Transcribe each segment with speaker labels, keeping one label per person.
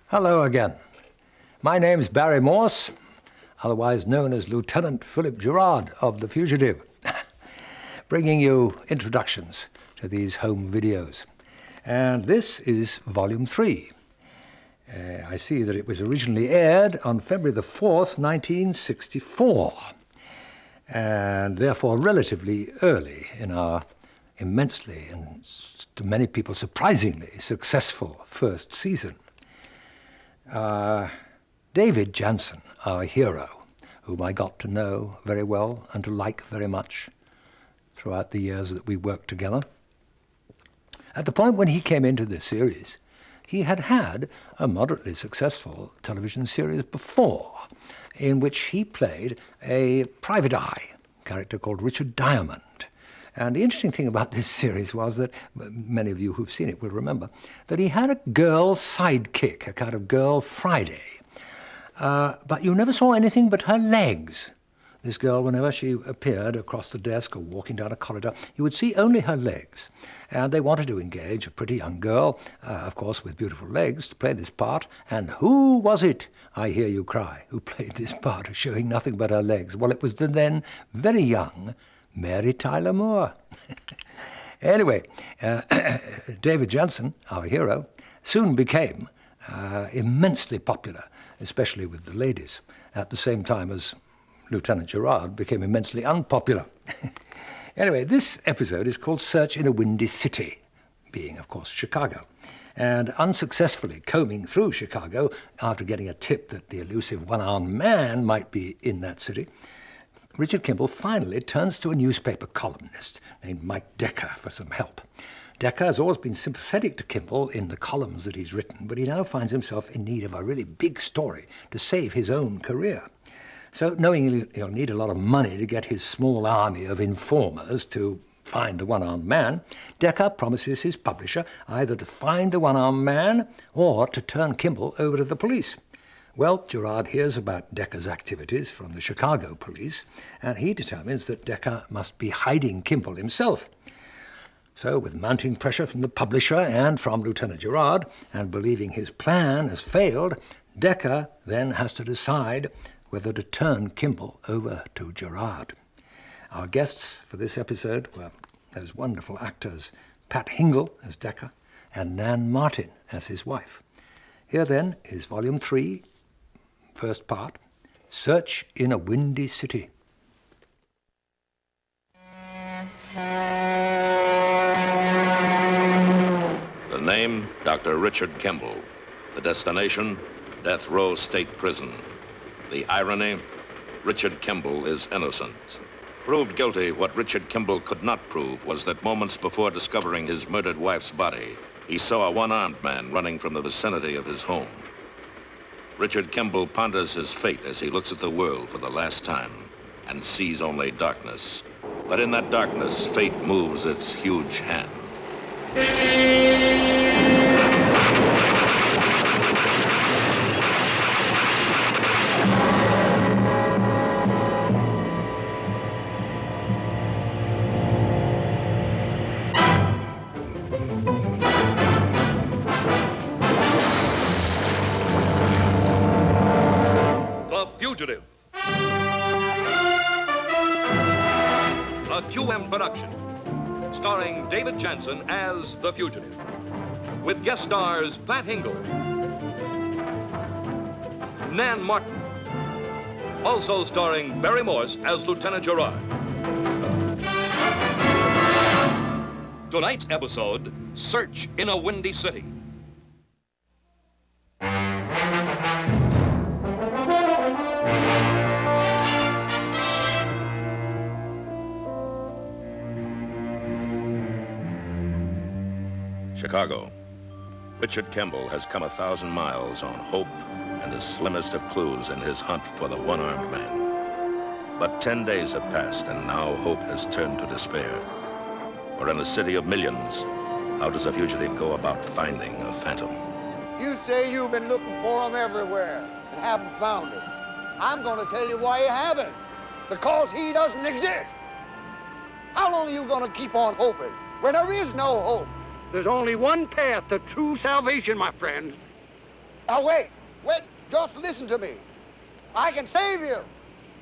Speaker 1: Hello again. My name's Barry Morse, otherwise known as Lieutenant Philip Gerard of The Fugitive, bringing you introductions to these home videos. And this is Volume 3. I see that it was originally aired on February the 4th, 1964, and therefore relatively early in our immensely and to many people surprisingly successful first season. David Jansen, our hero, whom I got to know very well and to like very much throughout the years that we worked together. At the point when he came into this series, he had had a moderately successful television series before, in which he played a private eye character called Richard Diamond. And the interesting thing about this series was that, many of you who've seen it will remember, that he had a girl sidekick, a kind of girl Friday. But you never saw anything but her legs. This girl, whenever she appeared across the desk or walking down a corridor, you would see only her legs. And they wanted to engage a pretty young girl, of course with beautiful legs, to play this part. And who was it, I hear you cry, who played this part of showing nothing but her legs? Well, it was the then very young Mary Tyler Moore. Anyway, David Jansen, our hero, soon became immensely popular, especially with the ladies, at the same time as Lieutenant Gerard became immensely unpopular. Anyway, this episode is called Search in a Windy City, being, of course, Chicago. And unsuccessfully combing through Chicago after getting a tip that the elusive one-armed man might be in that city, Richard Kimball finally turns to a newspaper columnist named Mike Decker for some help. Decker has always been sympathetic to Kimball in the columns that he's written, but he now finds himself in need of a really big story to save his own career. So, knowing he'll need a lot of money to get his small army of informers to find the one-armed man, Decker promises his publisher either to find the one-armed man or to turn Kimball over to the police. Well, Gerard hears about Decker's activities from the Chicago police, and he determines that Decker must be hiding Kimball himself. So, with mounting pressure from the publisher and from Lieutenant Gerard, and believing his plan has failed, Decker then has to decide whether to turn Kimball over to Gerard. Our guests for this episode were those wonderful actors, Pat Hingle as Decker and Nan Martin as his wife. Here then is Volume 3, first part, Search in a Windy City.
Speaker 2: The name, Dr. Richard Kimball. The destination, Death Row State Prison. The irony, Richard Kimball is innocent. Proved guilty, what Richard Kimball could not prove was that moments before discovering his murdered wife's body, he saw a one-armed man running from the vicinity of his home. Richard Kimball ponders his fate as he looks at the world for the last time and sees only darkness. But in that darkness, fate moves its huge hand.
Speaker 3: Fugitive. A QM production, starring David Jansen as the fugitive, with guest stars Pat Hingle, Nan Martin, also starring Barry Morse as Lieutenant Gerard. Tonight's episode, Search in a Windy City.
Speaker 2: Chicago. Richard Kimball has come 1,000 miles on hope and the slimmest of clues in his hunt for the one-armed man. But 10 days have passed, and now hope has turned to despair. For in a city of millions, how does a fugitive go about finding a phantom?
Speaker 4: You say you've been looking for him everywhere and haven't found him. I'm going to tell you why you haven't. Because he doesn't exist. How long are you going to keep on hoping when there is no hope? There's only one path to true salvation, my friend. Now, wait. Just listen to me. I can save you.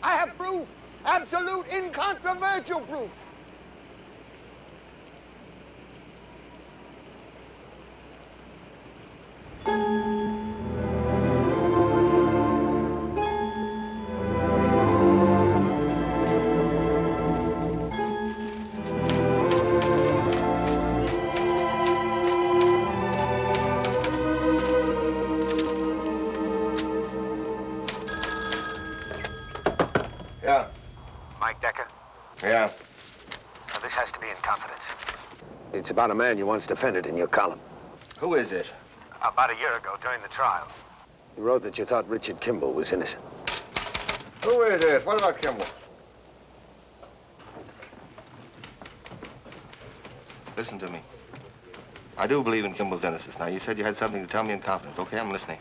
Speaker 4: I have proof. Absolute, incontrovertible proof.
Speaker 5: Yeah.
Speaker 6: Mike Decker?
Speaker 5: Yeah.
Speaker 6: Now, this has to be in confidence. It's about a man you once defended in your column.
Speaker 5: Who is it?
Speaker 6: About a year ago, during the trial. You wrote that you thought Richard Kimball was innocent.
Speaker 5: Who is it? What about Kimball? Listen to me. I do believe in Kimball's innocence. Now, you said you had something to tell me in confidence. Okay, I'm listening.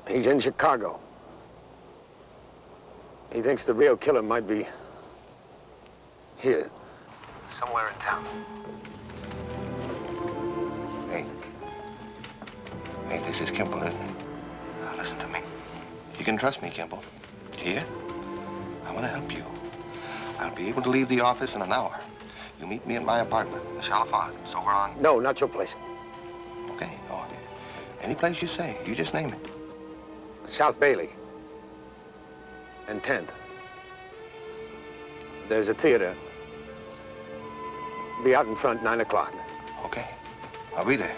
Speaker 6: He's in Chicago. He thinks the real killer might be here. Somewhere in town.
Speaker 5: Hey. Hey, this is Kimball, isn't it? Now, listen to me. You can trust me, Kimball. Here? I want to help you. I'll be able to leave the office in an hour. You meet me in my apartment, the Chalifant. So we're on...
Speaker 6: No, not your place.
Speaker 5: Okay. Oh, any place you say. You just name it.
Speaker 6: South Bailey. And 10th. There's a theater. Be out in front, 9 o'clock.
Speaker 5: Okay. I'll be there.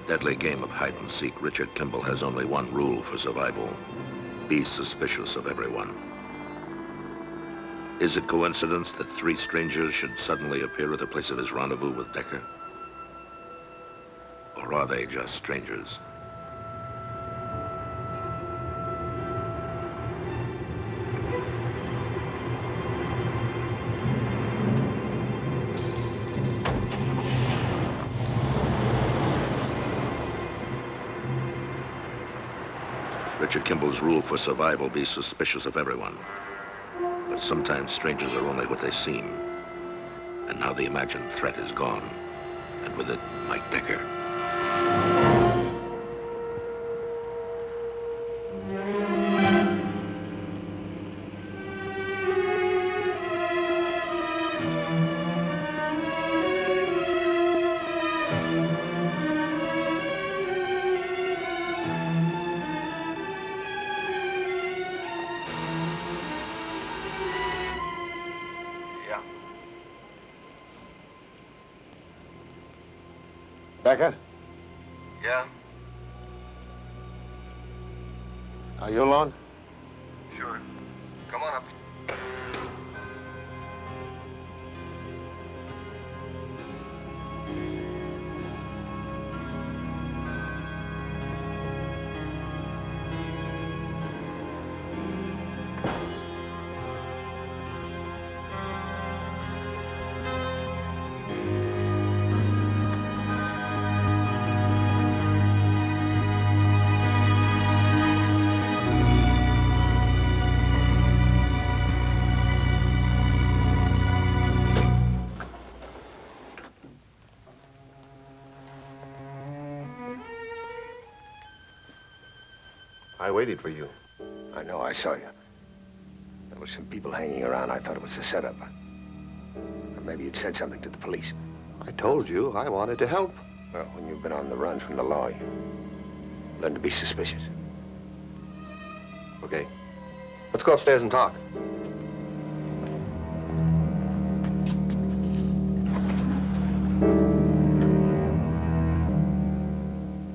Speaker 2: Deadly game of hide and seek, Richard Kimball has only one rule for survival: be suspicious of everyone. Is it coincidence that three strangers should suddenly appear at the place of his rendezvous with Decker? Or are they just strangers? Richard Kimball's rule for survival: be suspicious of everyone. But sometimes strangers are only what they seem. And now the imagined threat is gone. And with it, Mike Decker.
Speaker 6: Decker?
Speaker 5: Yeah?
Speaker 6: Are you alone?
Speaker 5: Sure. Come on up. I waited for you.
Speaker 6: I know, I saw you. There were some people hanging around. I thought it was a setup. I thought maybe you'd said something to the police.
Speaker 5: I told you I wanted to help.
Speaker 6: Well, when you've been on the run from the law, you learn to be suspicious.
Speaker 5: Okay. Let's go upstairs and talk.